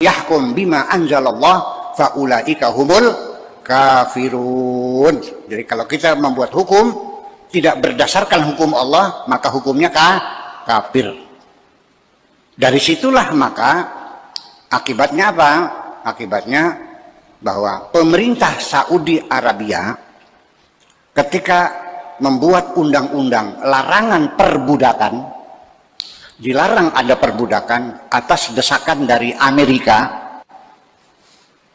yahkum bima anzalallah faulaika humul kafirun. Jadi kalau kita membuat hukum tidak berdasarkan hukum Allah, maka hukumnya kafir. Dari situlah maka akibatnya apa? Akibatnya bahwa pemerintah Saudi Arabia ketika membuat undang-undang larangan perbudakan, dilarang ada perbudakan atas desakan dari Amerika,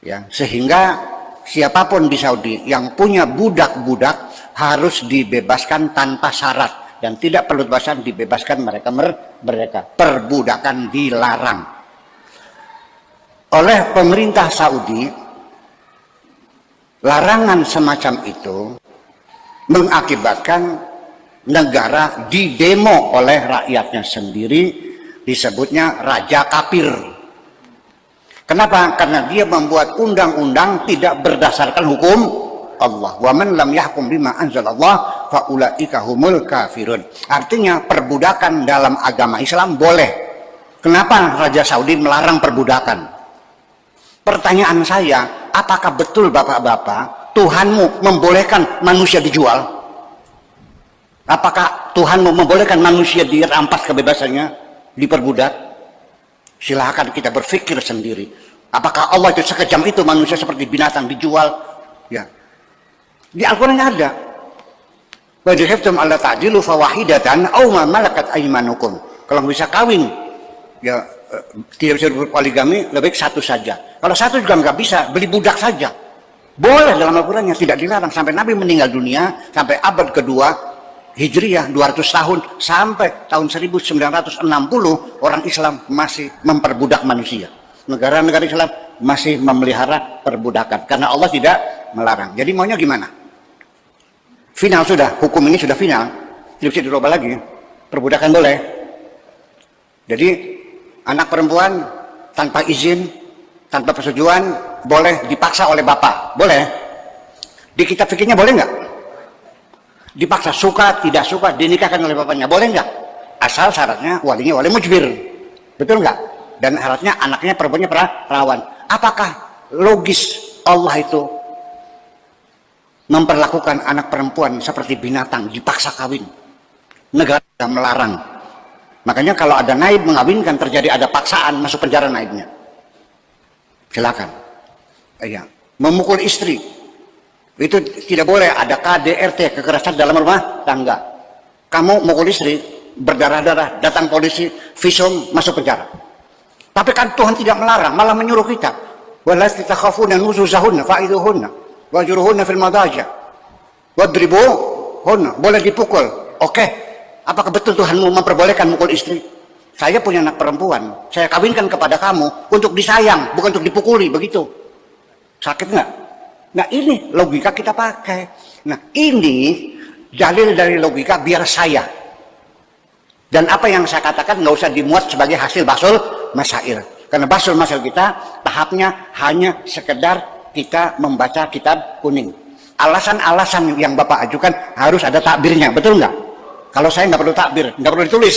ya, sehingga siapapun di Saudi yang punya budak-budak harus dibebaskan tanpa syarat dan tidak perlu dibebaskan mereka. Perbudakan dilarang oleh pemerintah Saudi. Larangan semacam itu mengakibatkan negara didemo oleh rakyatnya sendiri, disebutnya raja kafir. Kenapa? Karena dia membuat undang-undang tidak berdasarkan hukum Allah. Wa man lam yahkum bima anzalallah faulaika humul kafirun. Artinya perbudakan dalam agama Islam boleh. Kenapa Raja Saudi melarang perbudakan? Pertanyaan saya, apakah betul bapak-bapak Tuhanmu membolehkan manusia dijual? Apakah Tuhanmu membolehkan manusia dirampas kebebasannya, diperbudak? Silahkan kita berpikir sendiri. Apakah Allah itu sekejam itu manusia seperti binatang dijual? Ya. Di Al-Quran ada. Wa jahiftum alla ta'dilu fawahidatan aw ma malakat aymanukum. Kalau bisa kawin, ya tidak bisa berpoligami, lebih baik satu saja. Kalau satu juga nggak bisa, beli budak saja. Boleh dalam Al-Quran, yang tidak dilarang. Sampai Nabi meninggal dunia, sampai abad kedua Hijriyah 200 tahun, sampai tahun 1960 orang Islam masih memperbudak manusia. Negara-negara Islam masih memelihara perbudakan karena Allah tidak melarang. Jadi maunya gimana? Final sudah, hukum ini sudah final, tidak bisa dirubah lagi. Perbudakan boleh. Jadi anak perempuan tanpa izin, tanpa persetujuan boleh dipaksa oleh bapak, boleh. Di kitab fikihnya boleh nggak? Dipaksa, suka tidak suka, dinikahkan oleh bapaknya, boleh nggak? Asal syaratnya walinya wali mujbir, betul nggak? Dan syaratnya anaknya perempuannya perawan. Apakah logis Allah itu memperlakukan anak perempuan seperti binatang, dipaksa kawin? Negara melarang. Makanya kalau ada naib mengawinkan, terjadi ada paksaan, masuk penjara naibnya. Silakan. Ya. Memukul istri itu tidak boleh. Ada KDRT, kekerasan dalam rumah tangga. Kamu mukul istri, berdarah-darah, datang polisi, visum, masuk penjara. Tapi kan Tuhan tidak melarang, malah menyuruh kita. Walati takhafuna nuzuzahunna fa'iduhunna wajruhunna fil madaja wadribuhunna. Boleh dipukul. Oke. Apakah betul Tuhanmu memperbolehkan mukul istri? Saya punya anak perempuan, saya kawinkan kepada kamu untuk disayang, bukan untuk dipukuli, begitu. Sakit nggak? Nah ini logika kita pakai. Nah ini dalil dari logika biar saya. Dan apa yang saya katakan nggak usah dimuat sebagai hasil basul masail. Karena basul masail kita tahapnya hanya sekedar kita membaca kitab kuning. Alasan-alasan yang Bapak ajukan harus ada takbirnya, betul nggak? Kalau saya nggak perlu takbir, nggak perlu ditulis.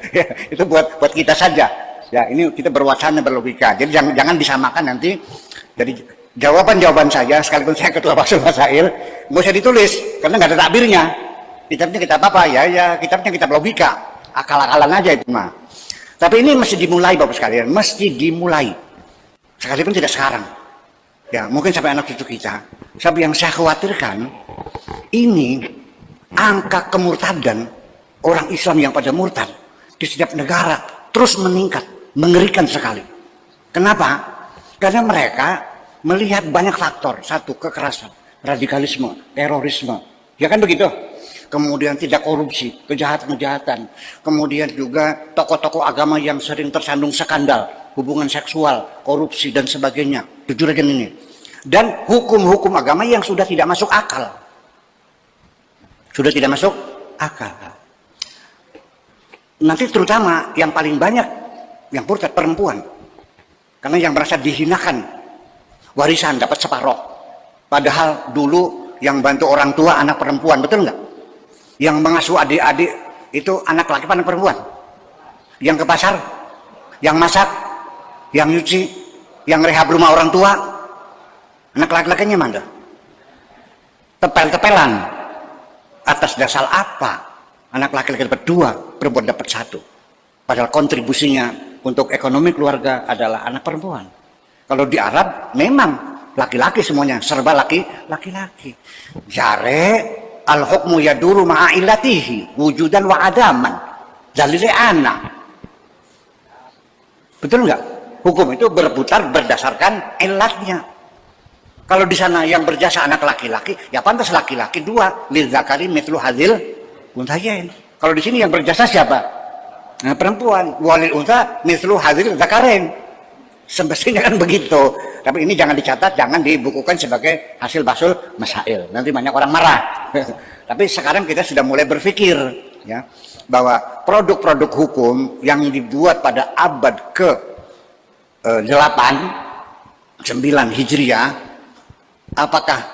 Ya, itu buat kita saja. Ya, ini kita berwacana berlogika. Jadi jangan disamakan nanti. Jadi jawaban saya, sekalipun saya ketua basul masail, nggak usah ditulis karena nggak ada takbirnya. Kitabnya kitab apa? Ya kitabnya kitab logika. Akal-akalan aja itu mah. Tapi ini mesti dimulai Bapak sekalian, mesti dimulai. Sekalipun tidak sekarang. Ya, mungkin sampai anak cucu kita. Tapi yang saya khawatirkan ini angka kemurtadan orang Islam yang pada murtad di setiap negara terus meningkat, mengerikan sekali. Kenapa? Karena mereka melihat banyak faktor. Satu, kekerasan, radikalisme, terorisme. Ya kan begitu? Kemudian tidak korupsi, kejahatan-kejahatan. Kemudian juga tokoh-tokoh agama yang sering tersandung skandal, hubungan seksual, korupsi, dan sebagainya. Jujur aja ini. Dan hukum-hukum agama yang sudah tidak masuk akal. Sudah tidak masuk akal. Nanti terutama yang paling banyak yang murtad perempuan. Karena yang merasa dihinakan, warisan dapat separoh. Padahal dulu yang bantu orang tua anak perempuan, betul nggak? Yang mengasuh adik-adik itu anak laki anak perempuan. Yang ke pasar, yang masak, yang nyuci, Yang rehab rumah orang tua, anak laki-lakinya mana? Tepel-tepelan. Atas dasar apa? Anak laki-laki dapat 2, perempuan dapat 1. Padahal kontribusinya untuk ekonomi keluarga adalah anak perempuan. Kalau di Arab memang laki-laki semuanya, serba laki-laki. Jare al-hukmu yaduru ma'ilatihi wujudan wa adaman. Dalilnya anak. Betul nggak? Hukum itu berputar berdasarkan ilatnya. Kalau di sana yang berjasa anak laki-laki, ya pantas laki-laki 2. Lil zakari mithlu hadzil unthayain. Kalau di sini yang berjasa siapa? Nah, perempuan. Walil untha mithlu hadzil zakarin. Semestinya kan begitu. Tapi ini jangan dicatat, jangan dibukukan sebagai hasil basul masail. Nanti banyak orang marah. Tapi sekarang kita sudah mulai berpikir, ya, bahwa produk-produk hukum yang dibuat pada abad ke 8, 9 Hijriah, apakah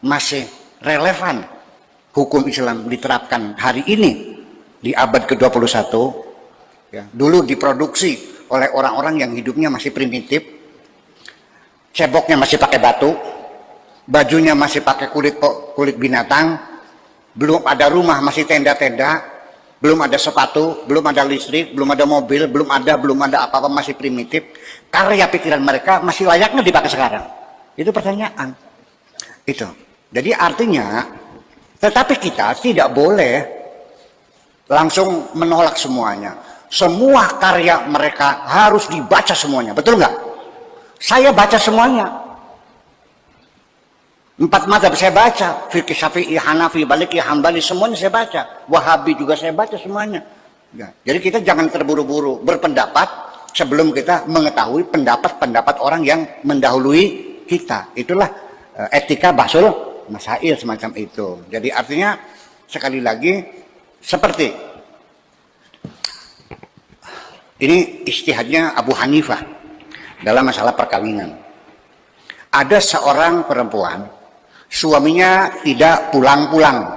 masih relevan hukum Islam diterapkan hari ini di abad ke-21? Ya, dulu diproduksi oleh orang-orang yang hidupnya masih primitif, ceboknya masih pakai batu, bajunya masih pakai kulit binatang, belum ada rumah, masih tenda-tenda, belum ada sepatu, belum ada listrik, belum ada mobil, belum ada apa-apa, masih primitif. Karya pikiran mereka masih layaknya dipakai sekarang. Itu pertanyaan. Itu. Jadi artinya, tetapi kita tidak boleh langsung menolak semuanya. Semua karya mereka harus dibaca semuanya. Betul nggak? Saya baca semuanya. 4 mazhab saya baca, fikih Syafi'i, Hanafi, Maliki, Hambali, semuanya saya baca. Wahabi juga saya baca semuanya. Ya, jadi kita jangan terburu-buru berpendapat sebelum kita mengetahui pendapat-pendapat orang yang mendahului kita. Itulah etika basul masail semacam itu. Jadi artinya sekali lagi seperti ini ijtihadnya Abu Hanifah dalam masalah perkawinan. Ada seorang perempuan, suaminya tidak pulang-pulang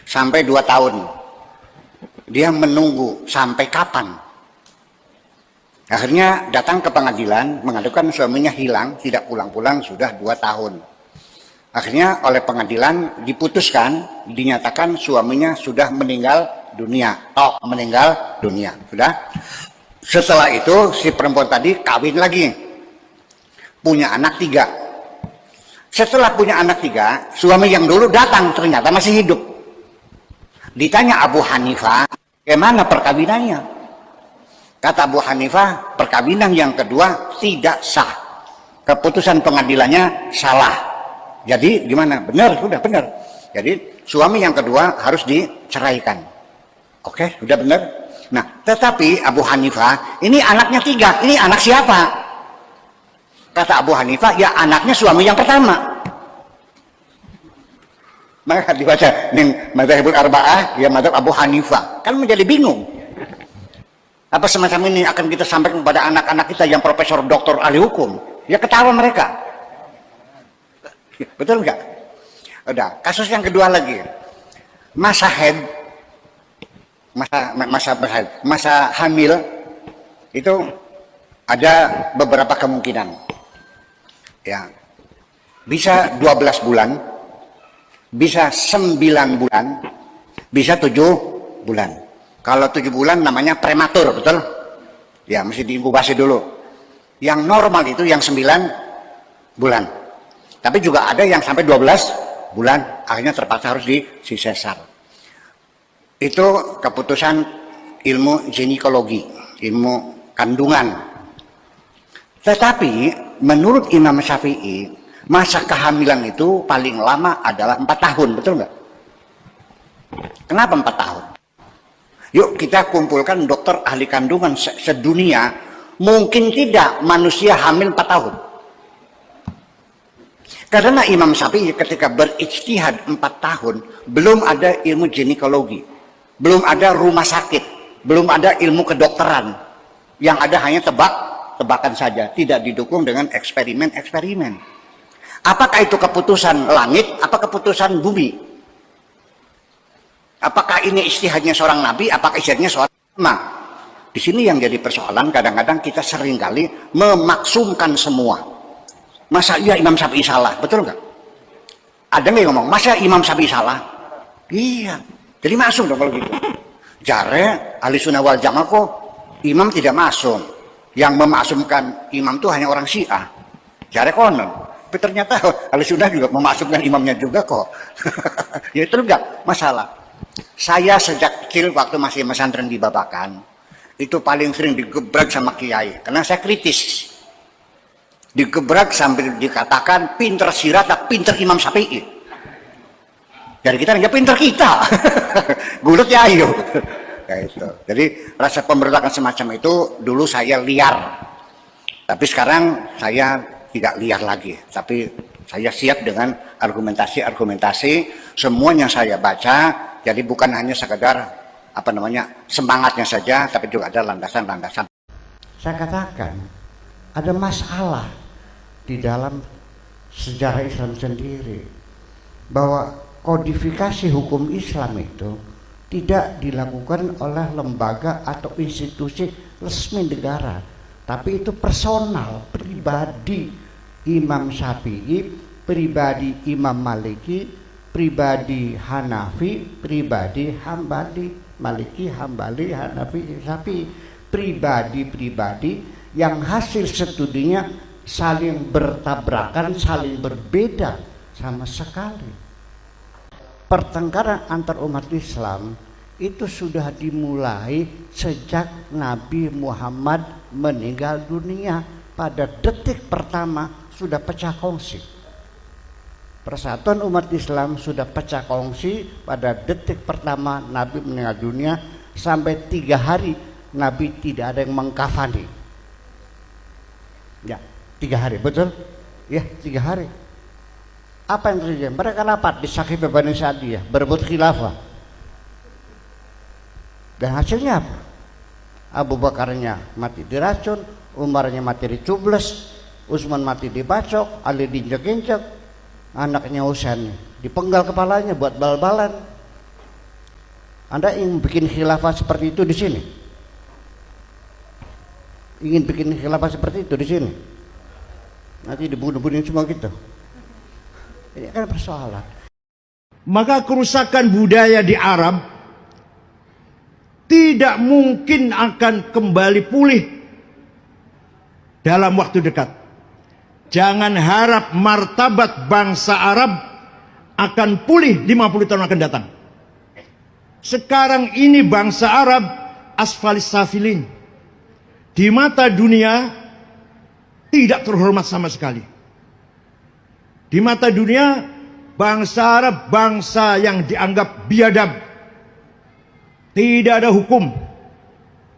sampai 2 tahun. Dia menunggu sampai kapan. Akhirnya datang ke pengadilan mengadukan suaminya hilang, tidak pulang-pulang sudah 2 tahun. Akhirnya oleh pengadilan diputuskan, dinyatakan suaminya sudah meninggal dunia. Meninggal dunia. Sudah. Setelah itu si perempuan tadi kawin lagi. Punya anak 3. Setelah punya anak 3, suami yang dulu datang ternyata masih hidup. Ditanya Abu Hanifah, bagaimana perkawinannya? Kata Abu Hanifah, perkawinan yang kedua tidak sah. Keputusan pengadilannya salah. Jadi gimana? Benar, sudah benar. Jadi suami yang kedua harus diceraikan. Oke, sudah benar. Nah, tetapi Abu Hanifah, ini anaknya 3, ini anak siapa? Kata Abu Hanifah, ya anaknya suami yang pertama. Maka dibaca ning Madzhabul Arba'ah, ya madzhab Abu Hanifah. Kan menjadi bingung. Apa semacam ini akan kita sampaikan kepada anak-anak kita yang profesor doktor ahli hukum? Ya ketawa mereka. Betul nggak? Udah, kasus yang kedua lagi. Masa haid, masa hamil itu ada beberapa kemungkinan. Ya. Bisa 12 bulan, bisa 9 bulan, bisa 7 bulan. Kalau 7 bulan namanya prematur, betul? Ya, mesti diinkubasi dulu. Yang normal itu yang 9 bulan. Tapi juga ada yang sampai 12 bulan, akhirnya terpaksa harus disesar. Itu keputusan ilmu ginekologi, ilmu kandungan. Tetapi menurut Imam Syafi'i, masa kehamilan itu paling lama adalah 4 tahun, betul nggak? Kenapa 4 tahun? Yuk kita kumpulkan dokter ahli kandungan sedunia, mungkin tidak manusia hamil 4 tahun. Karena Imam Syafi'i ketika berijtihad 4 tahun, belum ada ilmu ginekologi, belum ada rumah sakit, belum ada ilmu kedokteran. Yang ada hanya tebakan saja, tidak didukung dengan eksperimen-eksperimen. Apakah itu keputusan langit, apa keputusan bumi? Apakah ini ijtihadnya seorang nabi, apakah ijtihadnya seorang ulama? Di sini yang jadi persoalan, kadang-kadang kita seringkali memaksumkan semua. Masa iya Imam Syafi'i salah, betul nggak? Ada nggak yang ngomong, masa Imam Syafi'i salah? Iya, jadi masuk dong kalau gitu. Jare ahli sunnah wal jamaah kok imam tidak masuk. Yang memaksumkan imam itu hanya orang Syiah. Jare konon. Tapi ternyata ahli sunnah juga memaksumkan imamnya juga kok. Ya itu enggak masalah. Saya sejak kecil waktu masih pesantren di Babakan, itu paling sering digebrak sama kiai. Karena saya kritis. Digebrak sambil dikatakan pinter sirat, pinter Imam Syafi'i. Dari kita nggak pinter kita. Gulut ya ayo. Ya itu. Jadi rasa pemberontakan semacam itu dulu saya liar. Tapi sekarang saya tidak liar lagi. Tapi saya siap dengan argumentasi-argumentasi semuanya saya baca. Jadi bukan hanya sekedar semangatnya saja, tapi juga ada landasan-landasan. Saya katakan ada masalah di dalam sejarah Islam sendiri, bahwa kodifikasi hukum Islam itu tidak dilakukan oleh lembaga atau institusi resmi negara, tapi itu personal, pribadi Imam Syafi'i, pribadi Imam Maliki, pribadi Hanafi, pribadi Hambali, Maliki, Hambali, Hanafi, Syafi'i, pribadi-pribadi yang hasil studinya saling bertabrakan, saling berbeda sama sekali. Pertengkaran antar umat Islam itu sudah dimulai sejak Nabi Muhammad meninggal dunia. Pada detik pertama sudah pecah kongsi. Persatuan umat Islam sudah pecah kongsi pada detik pertama Nabi meninggal dunia, sampai 3 hari Nabi tidak ada yang mengkafani. Ya, 3 hari, betul? Ya, 3 hari. Apa yang terjadi? Mereka rapat di Saqif Bani Sa'diyah, berebut khilafah. Dan hasilnya apa? Abu Bakarnya mati diracun, Umarnya mati dicubles, Utsman mati dibacok, Ali diinjek-injek, anaknya Husain dipenggal kepalanya buat bal-balan. Anda ingin bikin khilafah seperti itu di sini? Ingin bikin khilafah seperti itu di sini? Nanti dibunuh-bunuhin semua gitu. Ini kan persoalan. Maka kerusakan budaya di Arab tidak mungkin akan kembali pulih dalam waktu dekat. Jangan harap martabat bangsa Arab akan pulih 50 tahun akan datang. Sekarang ini bangsa Arab asfalis safilin. Di mata dunia tidak terhormat sama sekali. Di mata dunia, bangsa Arab bangsa yang dianggap biadab. Tidak ada hukum,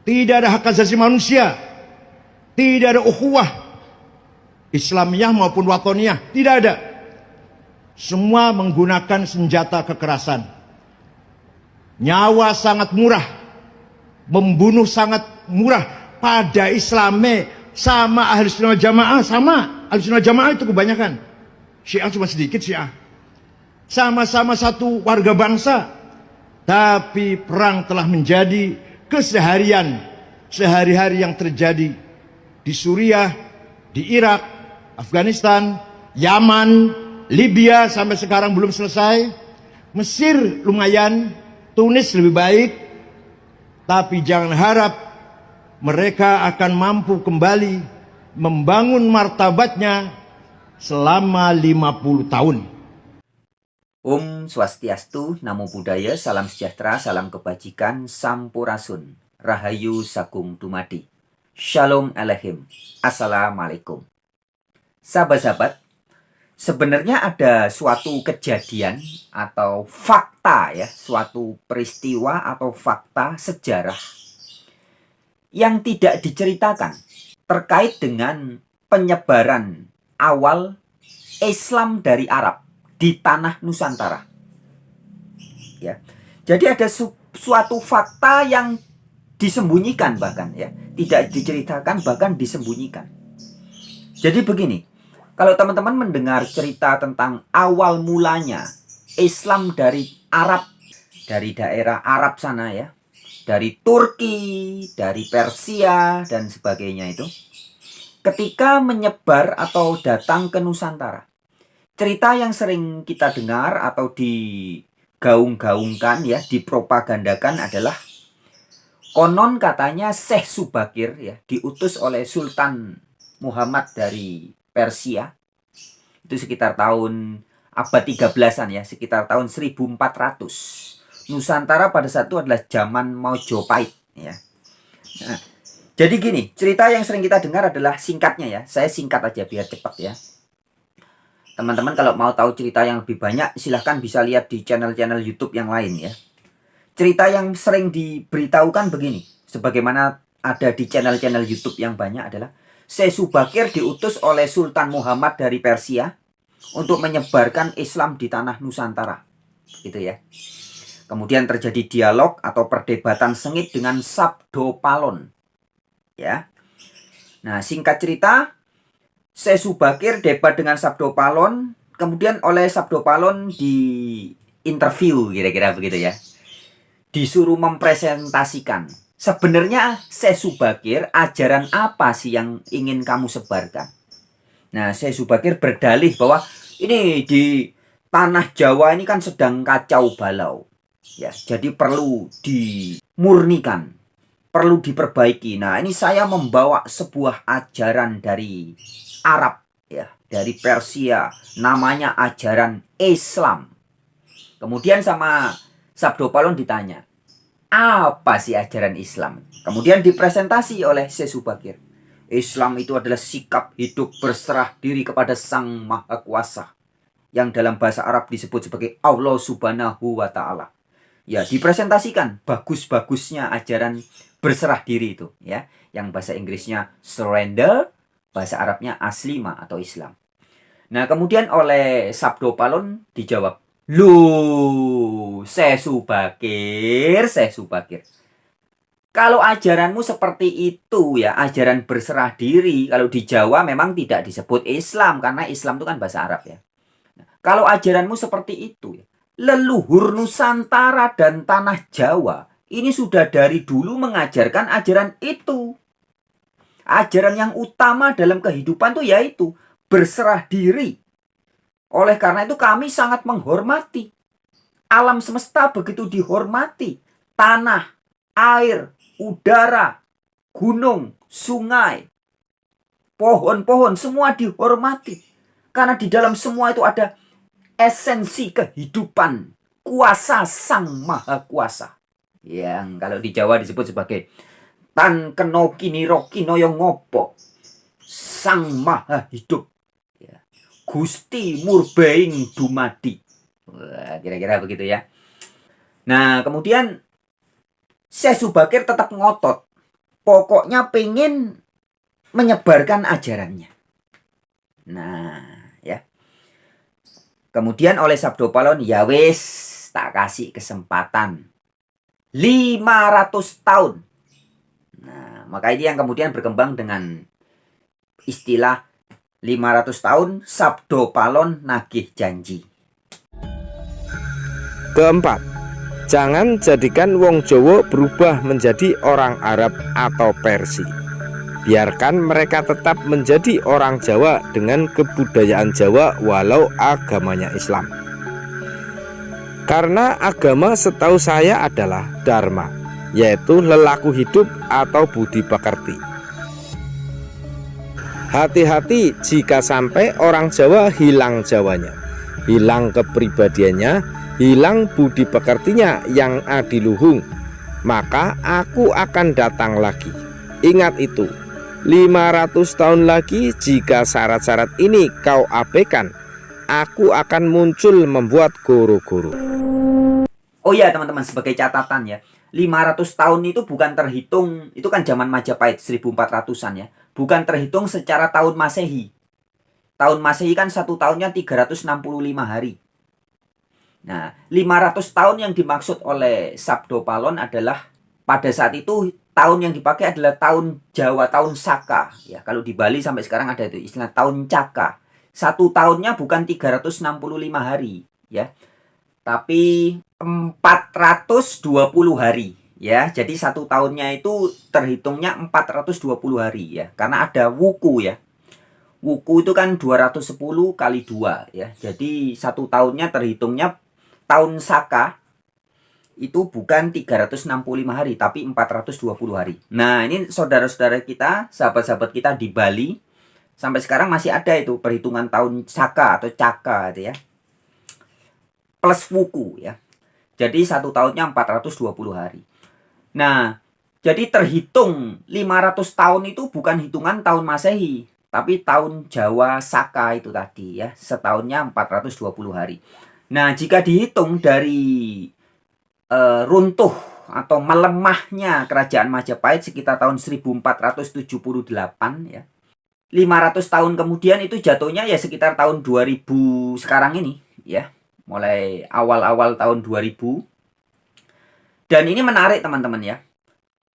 tidak ada hak asasi manusia, tidak ada ukhuwah Islamiyah maupun watoniyah, tidak ada. Semua menggunakan senjata kekerasan. Nyawa sangat murah, membunuh sangat murah. Pada Islamnya sama ahli sunnah jamaah, sama ahli sunnah jamaah itu kebanyakan. Syiah cuma sedikit Syiah. Sama-sama satu warga bangsa, tapi perang telah menjadi keseharian, sehari-hari yang terjadi di Suriah, di Irak, Afghanistan, Yaman, Libya sampai sekarang belum selesai. Mesir lumayan, Tunis lebih baik, tapi jangan harap mereka akan mampu kembali membangun martabatnya selama 50 tahun. Om Swastiastu, Namo Buddhaya, Salam Sejahtera, Salam Kebajikan, Sampurasun, Rahayu Sagung Dumadi. Shalom Aleichem. Assalamualaikum. Sahabat-sahabat, sebenarnya ada suatu kejadian atau fakta ya, suatu peristiwa atau fakta sejarah yang tidak diceritakan terkait dengan penyebaran awal Islam dari Arab di tanah Nusantara. Ya. Jadi ada suatu fakta yang disembunyikan bahkan ya, tidak diceritakan bahkan disembunyikan. Jadi begini, kalau teman-teman mendengar cerita tentang awal mulanya Islam dari Arab, dari daerah Arab sana ya, dari Turki, dari Persia, dan sebagainya itu, ketika menyebar atau datang ke Nusantara. Cerita yang sering kita dengar atau digaung-gaungkan ya, dipropagandakan adalah konon katanya Syekh Subakir ya diutus oleh Sultan Muhammad dari Persia. Itu sekitar tahun abad 13-an ya, sekitar tahun 1400. Nusantara pada saat itu adalah zaman Majapahit ya. Nah, jadi gini, cerita yang sering kita dengar adalah singkatnya ya. Saya singkat aja biar cepat ya. Teman-teman kalau mau tahu cerita yang lebih banyak, silahkan bisa lihat di channel-channel YouTube yang lain ya. Cerita yang sering diberitahukan begini, sebagaimana ada di channel-channel YouTube yang banyak adalah Syekh Subakir diutus oleh Sultan Muhammad dari Persia untuk menyebarkan Islam di tanah Nusantara. Gitu ya. Kemudian terjadi dialog atau perdebatan sengit dengan Sabdo Palon. Ya. Nah, singkat cerita, Syekh Subakir debat dengan Sabdo Palon, kemudian oleh Sabdo Palon di interview kira-kira begitu ya. Disuruh mempresentasikan. Sebenarnya Syekh Subakir ajaran apa sih yang ingin kamu sebarkan? Nah, Syekh Subakir berdalih bahwa ini di tanah Jawa ini kan sedang kacau balau. Ya, jadi perlu dimurnikan, perlu diperbaiki. Nah, ini saya membawa sebuah ajaran dari Arab ya, dari Persia, namanya ajaran Islam. Kemudian sama Sabdo Palon ditanya, apa sih ajaran Islam? Kemudian dipresentasi oleh Syekh Subakir. Islam itu adalah sikap hidup berserah diri kepada Sang Maha Kuasa, yang dalam bahasa Arab disebut sebagai Allah Subhanahu wa Ta'ala. Ya, dipresentasikan bagus-bagusnya ajaran berserah diri itu ya, yang bahasa Inggrisnya surrender, bahasa Arabnya aslima atau Islam. Nah, kemudian oleh Sabdo Palon dijawab, "Lu, Syekh Subakir, kalau ajaranmu seperti itu ya, ajaran berserah diri, kalau di Jawa memang tidak disebut Islam karena Islam itu kan bahasa Arab ya. Nah, kalau ajaranmu seperti itu ya, leluhur Nusantara dan tanah Jawa ini sudah dari dulu mengajarkan ajaran itu. Ajaran yang utama dalam kehidupan itu yaitu berserah diri. Oleh karena itu kami sangat menghormati. Alam semesta begitu dihormati. Tanah, air, udara, gunung, sungai, pohon-pohon semua dihormati. Karena di dalam semua itu ada esensi kehidupan, kuasa Sang Maha Kuasa. Yang kalau di Jawa disebut sebagai Tan Keno Kiniro Kinoyo Ngopo, Sang Maha Hidup. Ya. Gusti Murbeing Dumadi. Wah, kira-kira begitu ya. Nah, kemudian Syekh Subakir tetap ngotot. Pokoknya pengen menyebarkan ajarannya. Nah, ya. Kemudian oleh Sabdo Palon, ya wis tak kasih kesempatan 500 tahun. Nah, maka ini yang kemudian berkembang dengan istilah 500 tahun Sabdo Palon nagih janji. Keempat, jangan jadikan wong Jawa berubah menjadi orang Arab atau Persia. Biarkan mereka tetap menjadi orang Jawa dengan kebudayaan Jawa walau agamanya Islam. Karena agama setahu saya adalah Dharma, yaitu lelaku hidup atau budi pekerti. Hati-hati jika sampai orang Jawa hilang Jawanya, hilang kepribadiannya, hilang budi pekertinya yang adiluhung, maka aku akan datang lagi. Ingat itu, 500 tahun lagi jika syarat-syarat ini kau abaikan, aku akan muncul membuat goro-goro. Oh ya teman-teman, sebagai catatan ya, 500 tahun itu bukan terhitung, itu kan zaman Majapahit 1400-an ya, bukan terhitung secara tahun Masehi. Tahun Masehi kan satu tahunnya 365 hari. Nah, 500 tahun yang dimaksud oleh Sabdo Palon adalah pada saat itu tahun yang dipakai adalah tahun Jawa, tahun Saka. Ya, kalau di Bali sampai sekarang ada itu istilah tahun Caka. Satu tahunnya bukan 365 hari, ya. Tapi 420 hari. ya. Jadi 1 tahunnya itu terhitungnya 420 hari ya. Karena ada wuku ya. Wuku itu kan 210 kali 2 ya. Jadi 1 tahunnya terhitungnya tahun Saka itu bukan 365 hari tapi 420 hari. Nah, ini saudara-saudara kita, sahabat-sahabat kita di Bali sampai sekarang masih ada itu perhitungan tahun Saka atau Caka itu ya. Plus wuku ya. Jadi 1 tahunnya 420 hari. Nah, jadi terhitung 500 tahun itu bukan hitungan tahun Masehi, tapi tahun Jawa Saka itu tadi ya. Setahunnya 420 hari. Nah, jika dihitung dari runtuh atau melemahnya kerajaan Majapahit sekitar tahun 1478 ya. 500 tahun kemudian itu jatuhnya ya sekitar tahun 2000 sekarang ini ya. Mulai awal-awal tahun 2000. Dan ini menarik teman-teman ya.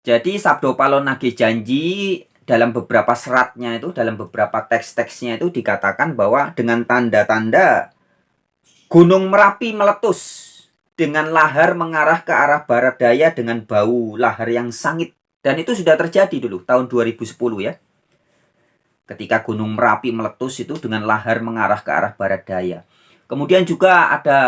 Jadi Sabdo Palon Nagih Janji dalam beberapa seratnya itu, dalam beberapa teks-teksnya itu dikatakan bahwa dengan tanda-tanda Gunung Merapi meletus dengan lahar mengarah ke arah barat daya dengan bau lahar yang sangit. Dan itu sudah terjadi dulu tahun 2010 ya. Ketika Gunung Merapi meletus itu dengan lahar mengarah ke arah barat daya. Kemudian juga ada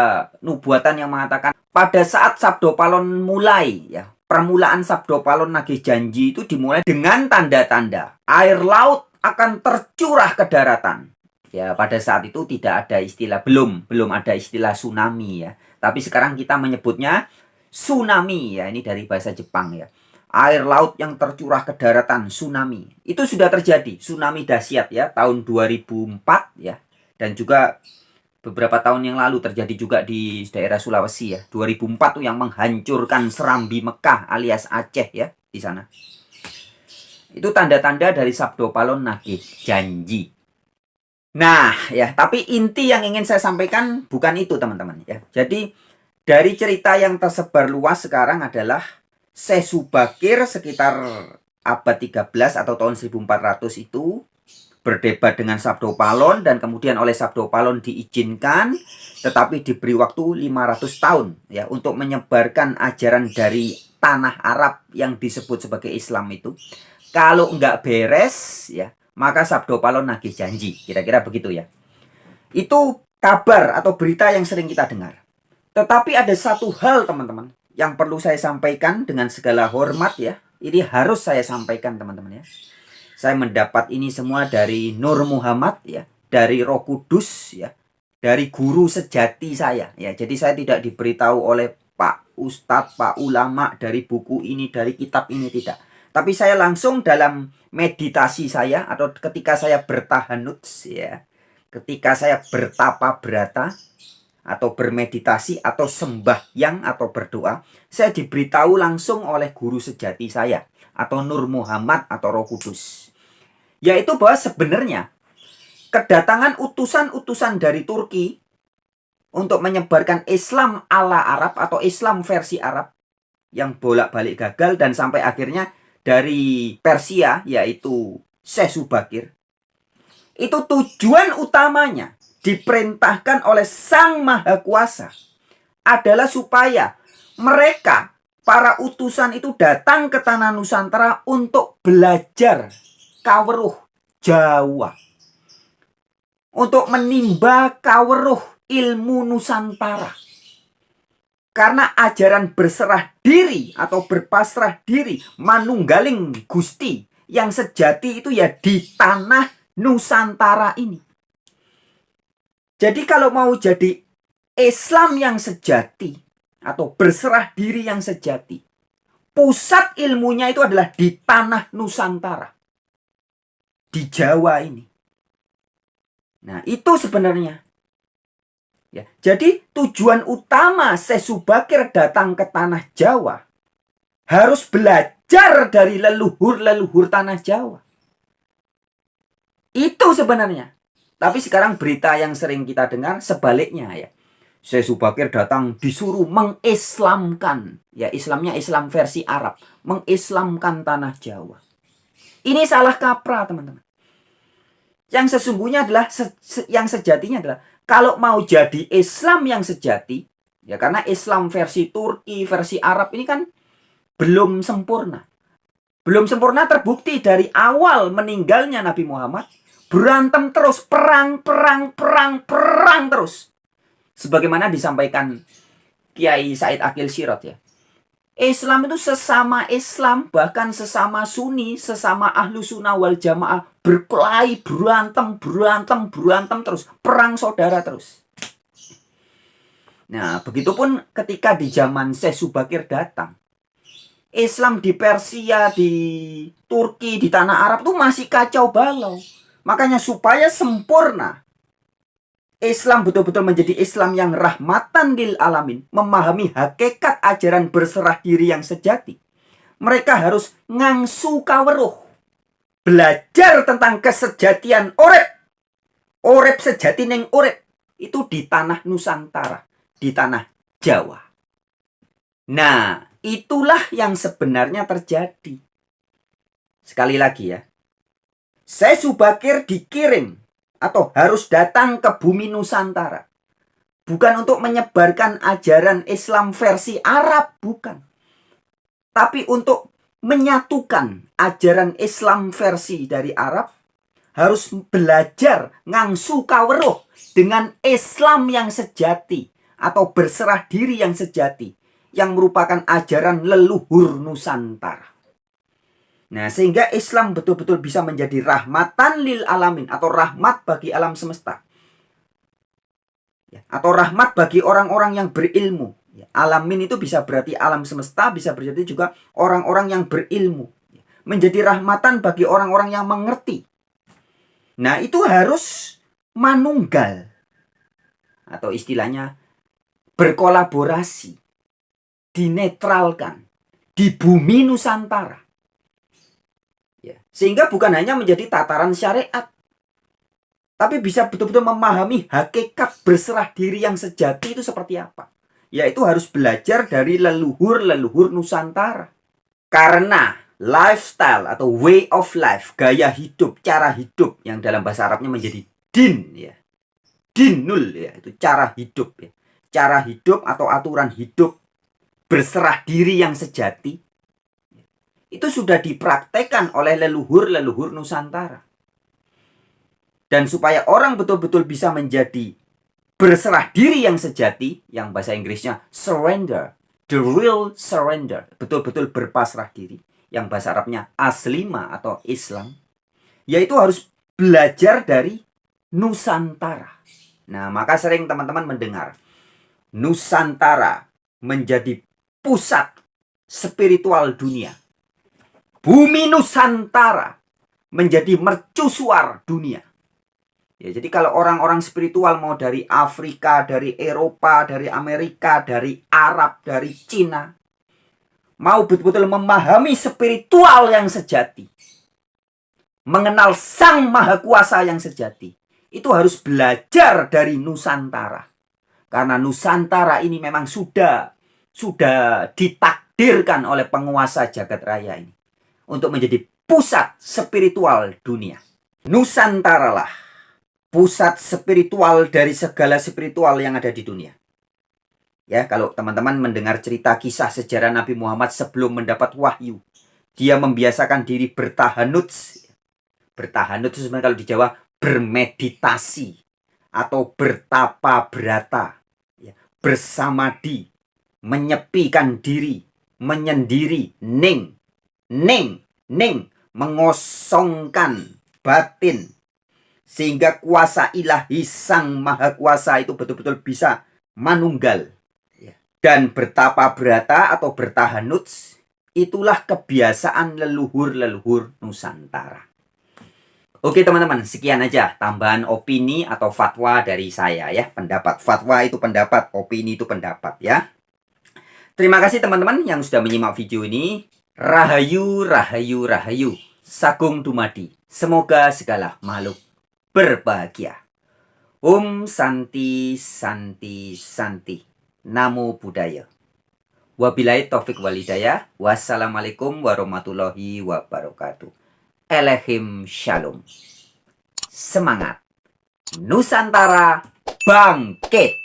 nubuatan yang mengatakan pada saat Sabdo Palon mulai ya, permulaan Sabdo Palon Nagih Janji itu dimulai dengan tanda-tanda air laut akan tercurah ke daratan. Ya, pada saat itu tidak ada istilah, belum ada istilah tsunami ya. Tapi sekarang kita menyebutnya tsunami ya, ini dari bahasa Jepang ya. Air laut yang tercurah ke daratan, tsunami. Itu sudah terjadi, tsunami dahsyat ya, tahun 2004 ya. Dan juga beberapa tahun yang lalu terjadi juga di daerah Sulawesi ya. 2004 tuh yang menghancurkan Serambi Mekah alias Aceh ya di sana. Itu tanda-tanda dari Sabdo Palon Nagih Janji. Nah ya, tapi inti yang ingin saya sampaikan bukan itu teman-teman ya. Jadi dari cerita yang tersebar luas sekarang adalah Syekh Subakir sekitar abad 13 atau tahun 1400 itu berdebat dengan Sabdo Palon dan kemudian oleh Sabdo Palon diizinkan tetapi diberi waktu 500 tahun ya untuk menyebarkan ajaran dari tanah Arab yang disebut sebagai Islam itu. Kalau enggak beres ya, maka Sabdo Palon Nagih Janji. Kira-kira begitu ya. Itu kabar atau berita yang sering kita dengar. Tetapi ada satu hal teman-teman yang perlu saya sampaikan dengan segala hormat ya. Ini harus saya sampaikan teman-teman ya. Saya mendapat ini semua dari Nur Muhammad ya, dari Roh Kudus ya, dari guru sejati saya ya. Jadi saya tidak diberitahu oleh Pak Ustadz, Pak Ulama dari buku ini, dari kitab ini, tidak. Tapi saya langsung dalam meditasi saya atau ketika saya bertahanut ya, ketika saya bertapa berata atau bermeditasi atau sembahyang atau berdoa, saya diberitahu langsung oleh guru sejati saya atau Nur Muhammad atau Roh Kudus. Yaitu bahwa sebenarnya kedatangan utusan-utusan dari Turki untuk menyebarkan Islam ala Arab atau Islam versi Arab yang bolak-balik gagal dan sampai akhirnya dari Persia yaitu Syekh Subakir, itu tujuan utamanya diperintahkan oleh Sang Maha Kuasa adalah supaya mereka, para utusan itu datang ke tanah Nusantara untuk belajar kaweruh Jawa, untuk menimba kaweruh ilmu Nusantara. Karena ajaran berserah diri atau berpasrah diri manunggaling Gusti yang sejati itu ya di tanah Nusantara ini. Jadi kalau mau jadi Islam yang sejati atau berserah diri yang sejati, pusat ilmunya itu adalah di tanah Nusantara, di Jawa ini. Nah, itu sebenarnya. Ya, jadi tujuan utama Syekh Subakir datang ke tanah Jawa harus belajar dari leluhur-leluhur tanah Jawa. Itu sebenarnya. Tapi sekarang berita yang sering kita dengar sebaliknya ya. Syekh Subakir datang disuruh mengislamkan. Ya, Islamnya Islam versi Arab. Mengislamkan tanah Jawa. Ini salah kaprah teman-teman. Yang sesungguhnya adalah, yang sejatinya adalah, kalau mau jadi Islam yang sejati, ya karena Islam versi Turki, versi Arab ini kan belum sempurna. Belum sempurna terbukti dari awal meninggalnya Nabi Muhammad, berantem terus, perang terus. Sebagaimana disampaikan Kiai Said Akil Sirot ya. Islam itu sesama Islam, bahkan sesama Sunni, sesama Ahlu Sunnah wal Jamaah berkelahi, berantem terus, perang saudara terus. Nah, begitupun ketika di zaman Syekh Subakir datang, Islam di Persia, di Turki, di tanah Arab itu masih kacau balau. Makanya supaya sempurna, Islam betul-betul menjadi Islam yang rahmatan lil alamin, memahami hakikat ajaran berserah diri yang sejati. Mereka harus ngangsu kaweruh, belajar tentang kesejatian urip sejati ning urip itu di tanah Nusantara, di tanah Jawa. Nah, itulah yang sebenarnya terjadi. Sekali lagi ya, Syekh Subakir dikirim atau harus datang ke bumi Nusantara. Bukan untuk menyebarkan ajaran Islam versi Arab, bukan. Tapi untuk menyatukan ajaran Islam versi dari Arab, harus belajar ngangsu kaweruh dengan Islam yang sejati atau berserah diri yang sejati, yang merupakan ajaran leluhur Nusantara. Nah, sehingga Islam betul-betul bisa menjadi rahmatan lil alamin atau rahmat bagi alam semesta. Ya, atau rahmat bagi orang-orang yang berilmu. Ya, alamin itu bisa berarti alam semesta, bisa berarti juga orang-orang yang berilmu. Ya, menjadi rahmatan bagi orang-orang yang mengerti. Nah, itu harus manunggal. Atau istilahnya berkolaborasi. Dinetralkan. Di bumi Nusantara. Ya. Sehingga bukan hanya menjadi tataran syariat, tapi bisa betul-betul memahami hakikat berserah diri yang sejati itu seperti apa. Yaitu harus belajar dari leluhur-leluhur Nusantara. Karena lifestyle atau way of life, gaya hidup, cara hidup yang dalam bahasa Arabnya menjadi din ya. Dinul ya, itu cara hidup ya. Cara hidup atau aturan hidup berserah diri yang sejati itu sudah dipraktekkan oleh leluhur-leluhur Nusantara. Dan supaya orang betul-betul bisa menjadi berserah diri yang sejati, yang bahasa Inggrisnya surrender, the real surrender, betul-betul berpasrah diri, yang bahasa Arabnya aslima atau Islam, yaitu harus belajar dari Nusantara. Nah, maka sering teman-teman mendengar Nusantara menjadi pusat spiritual dunia. Bumi Nusantara menjadi mercusuar dunia. Ya, jadi kalau orang-orang spiritual mau dari Afrika, dari Eropa, dari Amerika, dari Arab, dari Cina, mau betul-betul memahami spiritual yang sejati, mengenal Sang Maha Kuasa yang sejati, itu harus belajar dari Nusantara. Karena Nusantara ini memang sudah ditakdirkan oleh penguasa jagat raya ini untuk menjadi pusat spiritual dunia. Nusantara lah pusat spiritual dari segala spiritual yang ada di dunia. Ya, kalau teman-teman mendengar cerita kisah sejarah Nabi Muhammad sebelum mendapat wahyu, dia membiasakan diri bertahanuts. Bertahanuts itu sebenarnya kalau di Jawa bermeditasi atau bertapa berata, ya, bersamadi, menyepikan diri, menyendiri, ning, mengosongkan batin, sehingga kuasa ilahi Sang Maha Kuasa itu betul-betul bisa manunggal. Dan bertapa berata atau bertahanuts, itulah kebiasaan leluhur-leluhur Nusantara. Oke teman-teman, sekian aja tambahan opini atau fatwa dari saya ya. Pendapat, fatwa itu pendapat, opini itu pendapat ya. Terima kasih teman-teman yang sudah menyimak video ini. Rahayu, rahayu, rahayu. Sagung dumadi. Semoga segala makhluk berbahagia. Om Santi, Santi, Santi. Namo Buddhaya. Wabillahi taufik walhidayah. Wassalamualaikum warahmatullahi wabarakatuh. Elehim Shalom. Semangat. Nusantara bangkit.